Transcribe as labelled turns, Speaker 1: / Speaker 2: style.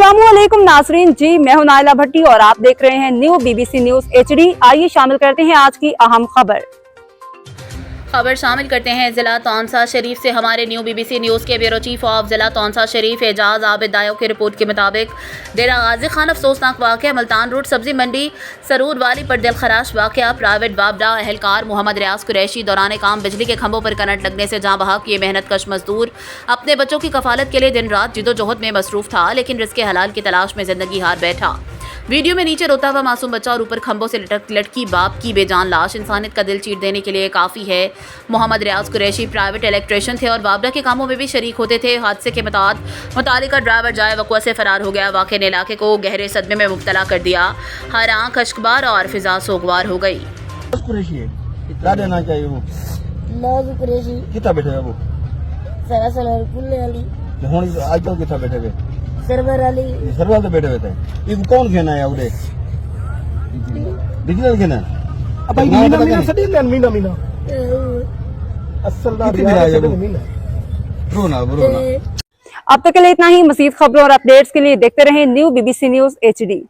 Speaker 1: अस्सलामुअलैकुम नाजरीन जी, मैं हूं नाइला भट्टी और आप देख रहे हैं न्यू बीबीसी न्यूज HD। आइए शामिल करते हैं आज की अहम खबर
Speaker 2: शामिल करते हैं जिला तौंसा शरीफ से हमारे न्यू बीबीसी न्यूज़ के ब्यूरो चीफ ऑफ जिला तौंसा शरीफ एजाज आबिद दायो की रिपोर्ट के मुताबिक डेरा गाजी खान अफसोसनाक वाक़या मुल्तान रोड सब्जी मंडी सरूर वाली पर दिल खराश वाक़या। प्राइवेट बाबडा एहलकार मोहम्मद रियाज कुरैशी दौरान काम बिजली के खंभों पर करंट लगने से जहाँ बहक ये मेहनत कश मजदूर अपने बच्चों की कफालत के लिए दिन रात जिदोजहद में मसरूफ था, लेकिन रिज़्क़े हलाल की तलाश में जिंदगी हार बैठा। वीडियो में नीचे रोता हुआ मासूम बच्चा और ऊपर खंभों से लटकी बाप की बेजान लाश इंसानियत का दिल चीर देने के लिए काफ़ी है। मोहम्मद रियाज कुरैशी प्राइवेट इलेक्ट्रिशियन थे और बाबरा के कामों में भी शरीक होते थे। हादसे के मुतालिका ड्राइवर जाए वक़्वा से फरार हो गया। वाक़े ने इलाके को गहरे सदमे में मुब्तला कर दिया। हर आंख अश्कबार और फिजा सोगवार हो गई।
Speaker 3: क्या देना चाहिए वो कितना बैठे है वो आजकल कितना बैठे हुए सरवर तो बैठे हुए थे। ये कौन खेना है उड़े डिजिटल खेना
Speaker 4: अब भाई मीना सदी लेन मीना असल दा
Speaker 3: रोना
Speaker 1: अब तक के लिए इतना ही। मज़ीद खबरों और अपडेट्स के लिए देखते रहें न्यू बीबीसी न्यूज HD।